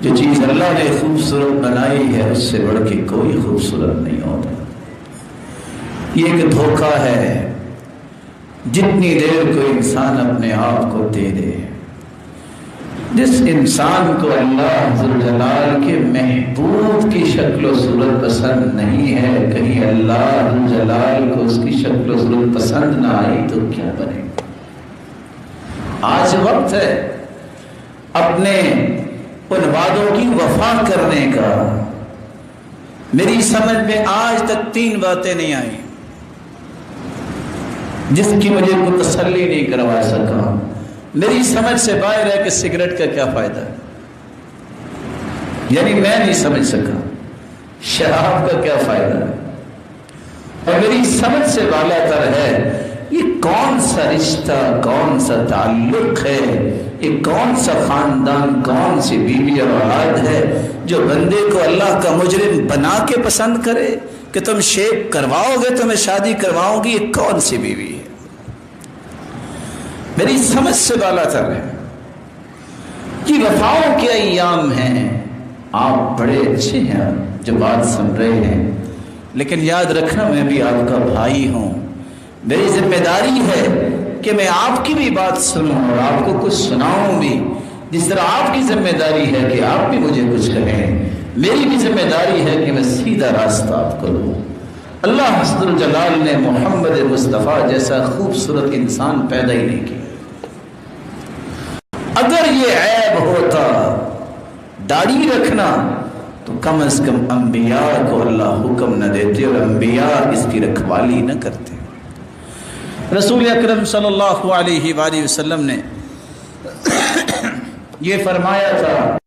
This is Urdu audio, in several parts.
جو چیز اللہ نے خوبصورت بنائی ہے اس سے بڑھ کے کوئی خوبصورت نہیں ہوتا۔ یہ ایک دھوکہ ہے، جتنی دیر کو انسان اپنے آپ کو دے دے۔ جس انسان کو اللہ ذوالجلال کے محبوب کی شکل و صورت پسند نہیں ہے، کہیں اللہ ذوالجلال کو اس کی شکل و صورت پسند نہ آئی تو کیا بنے گا؟ آج وقت ہے اپنے ان وعدوں کی وفا کرنے کا۔ میری سمجھ میں آج تک 3 باتیں نہیں آئیں جس کی مجھے کوئی تسلی نہیں کروا سکا۔ میری سمجھ سے باہر ہے کہ سگریٹ کا کیا فائدہ ہے، یعنی میں نہیں سمجھ سکا شراب کا کیا فائدہ ہے، اور میری سمجھ سے بالا تر ہے یہ کون سا رشتہ، کون سا تعلق ہے، یہ کون سا خاندان، کون سی بیوی اور اولاد ہے جو بندے کو اللہ کا مجرم بنا کے پسند کرے کہ تم شیک کرواؤ گے تو میں شادی کرواؤں گی۔ یہ کون سی بیوی ہے؟ میری سمجھ سے بالا تر ہے۔ یہ وفاؤں کے ایام ہیں۔ آپ بڑے اچھے ہیں جو بات سن رہے ہیں، لیکن یاد رکھنا میں بھی آپ کا بھائی ہوں۔ میری ذمہ داری ہے کہ میں آپ کی بھی بات سنوں اور آپ کو کچھ سناؤں بھی، جس طرح آپ کی ذمہ داری ہے کہ آپ بھی مجھے کچھ کہیں، میری بھی ذمہ داری ہے کہ میں سیدھا راستہ آپ کو دوں۔ اللہ ذوالجلال نے محمد مصطفیٰ جیسا خوبصورت انسان پیدا ہی نہیں کیا۔ اگر یہ عیب ہوتا داڑھی رکھنا تو کم از کم انبیاء کو اللہ حکم نہ دیتے اور انبیاء اس کی رکھوالی نہ کرتے۔ رسول اکرم صلی اللہ علیہ وآلہ وسلم نے یہ فرمایا تھا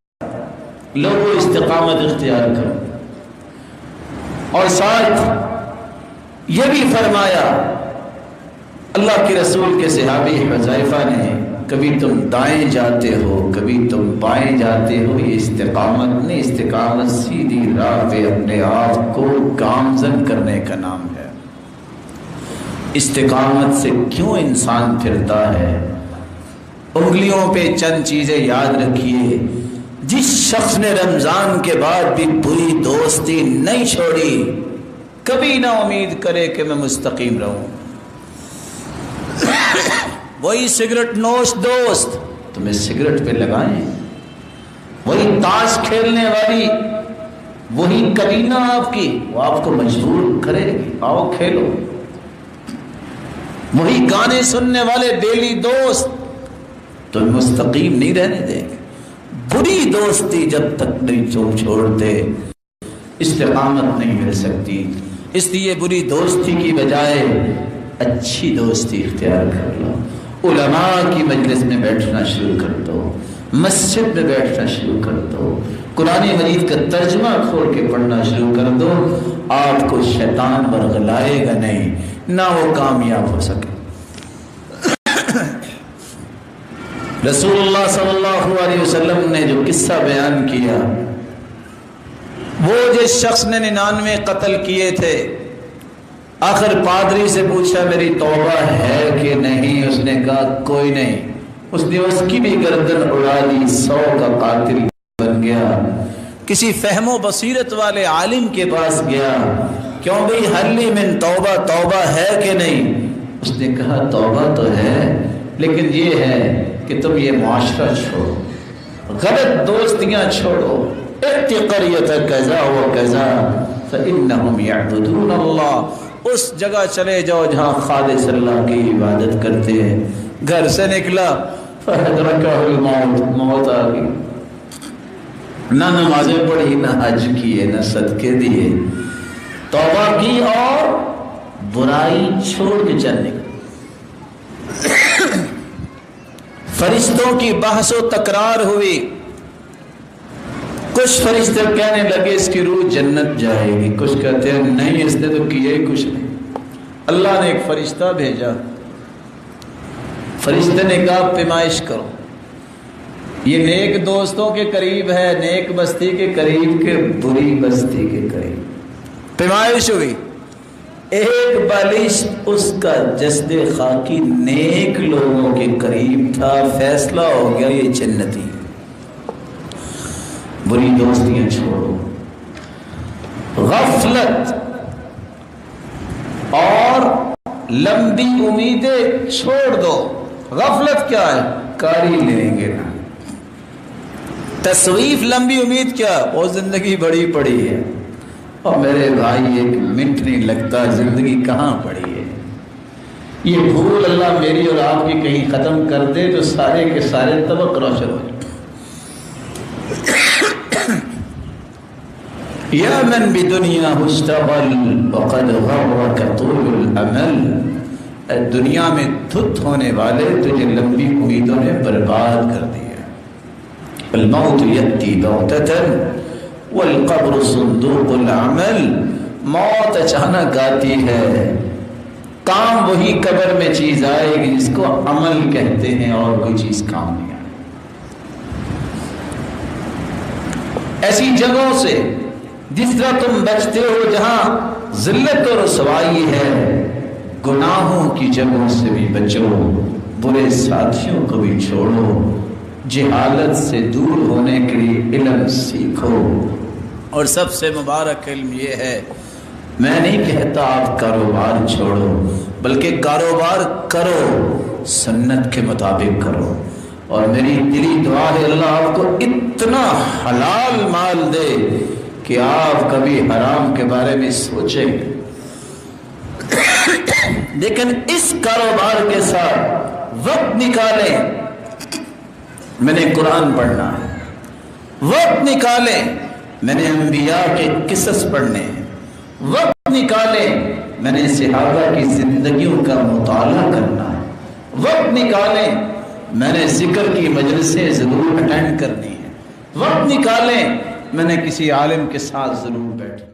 لوگوں استقامت اختیار کرو، اور ساتھ یہ بھی فرمایا اللہ کے رسول کے صحابی حذیفہ نے کبھی تم دائیں جاتے ہو کبھی تم بائیں جاتے ہو، یہ استقامت نہیں، استقامت سیدھی راہ پہ اپنے آپ کو گامزن کرنے کا نام ہے۔ استقامت سے کیوں انسان پھرتا ہے؟ انگلیوں پہ چند چیزیں یاد رکھیے۔ جس شخص نے رمضان کے بعد بھی بری دوستی نہیں چھوڑی، کبھی نہ امید کرے کہ میں مستقیم رہوں۔ وہی سگریٹ نوش دوست تمہیں سگریٹ پہ لگائیں، وہی تاش کھیلنے والی وہی کلینہ آپ کی، وہ آپ کو مجبور کرے گی آؤ کھیلو، وہی گانے سننے والے ڈیلی دوست تمہیں مستقیم نہیں رہنے دیں گے۔ بری دوستی جب تک نہیں چھوڑتے استقامت نہیں مل سکتی۔ اس لیے بری دوستی کی بجائے اچھی دوستی اختیار کر لو۔ علماء کی مجلس میں بیٹھنا شروع کر دو، مسجد میں بیٹھنا شروع کر دو، قرآن مجید کا ترجمہ کھول کے پڑھنا شروع کر دو، آپ کو شیطان برگلائے گا نہیں، نہ وہ کامیاب ہو سکے۔ رسول اللہ صلی اللہ علیہ وسلم نے جو قصہ بیان کیا، وہ جس شخص نے 99 قتل کیے تھے، آخر پادری سے پوچھا میری توبہ ہے کہ نہیں، اس نے کہا کوئی نہیں۔ اس نے اس کی بھی گردن اڑا دی، 100 کا قاتل بن گیا۔ کسی فہم و بصیرت والے عالم کے پاس گیا، کیوں بھئی حلی من توبہ، توبہ ہے کہ نہیں؟ اس نے کہا توبہ تو ہے، لیکن یہ ہے کہ تم یہ معاشرہ چھوڑو، غلط دوستیاں چھوڑو، اتقریت کذا و کذا فإنہم یعبدون اللہ، اس جگہ چلے جاؤ جہاں خالص اللہ کی عبادت کرتے ہیں۔ گھر سے نکلا فَأَدْرَكَهُ الْمَوْتُ، موت آ گئی، نہ نمازیں پڑھی، نہ حج کیے، نہ صدقے دیے، توبہ کی اور برائی چھوڑ کے چل نکلا۔ فرشتوں کی بحث و تکرار ہوئی، کچھ فرشتے کہنے لگے اس کی روح جنت جائے گی، کچھ کہتے ہیں نہیں اس نے تو کیا ہی کچھ نہیں۔ اللہ نے ایک فرشتہ بھیجا، فرشتے نے کہا پیمائش کرو، یہ نیک دوستوں کے قریب ہے، نیک بستی کے قریب کے بری بستی کے قریب۔ پیمائش ہوئی، ایک بالشت اس کا جسد خاکی نیک لوگوں کے قریب تھا، فیصلہ ہو گیا یہ جنتی۔ بری دوستیاں چھوڑو، غفلت اور لمبی امیدیں چھوڑ دو۔ غفلت کیا ہے؟ کاری لیں گے نا۔ تصویف لمبی امید کیا؟ وہ زندگی بڑی پڑی ہے، اور میرے بھائی ایک منٹ نہیں لگتا، زندگی کہاں پڑی ہے۔ یہ بھول اللہ میری اور آپ کی کہیں ختم کر دے تو سارے کے سارے طبق روشن ہو جائے۔ یا من بدنیا اشتغل وقد غرک طول الامل، دنیا میں دھت ہونے والے تجھے لمبی امیدوں نے برباد کر دیا۔ الموت یأتی بغتۃ والقبر صندوق العمل، موت اچانک آتی ہے، کام وہی قبر میں چیز آئے گی جس کو عمل کہتے ہیں، اور کوئی چیز کام نہیں آئے۔ ایسی جگہوں سے جس طرح تم بچتے ہو جہاں ذلت و رسوائی ہے، گناہوں کی جگہوں سے بھی بچو، برے ساتھیوں کو بھی چھوڑو، جہالت سے دور ہونے کے لیے علم سیکھو۔ اور سب سے مبارک علم یہ ہے، میں نہیں کہتا آپ کاروبار چھوڑو، بلکہ کاروبار کرو، سنت کے مطابق کرو۔ اور میری دلی دعا ہے اللہ آپ کو اتنا حلال مال دے کہ آپ کبھی حرام کے بارے میں سوچیں گے، لیکن اس کاروبار کے ساتھ وقت نکالیں۔ میں نے قرآن پڑھنا ہے، وقت نکالیں، میں نے انبیاء کے قصص پڑھنے ہیں، وقت نکالیں، میں نے صحابہ کی زندگیوں کا مطالعہ کرنا ہے، وقت نکالیں، میں نے ذکر کی مجلسیں ضرور اٹینڈ کرنی ہے، وقت نکالیں، میں نے کسی عالم کے ساتھ ضرور بیٹھنا۔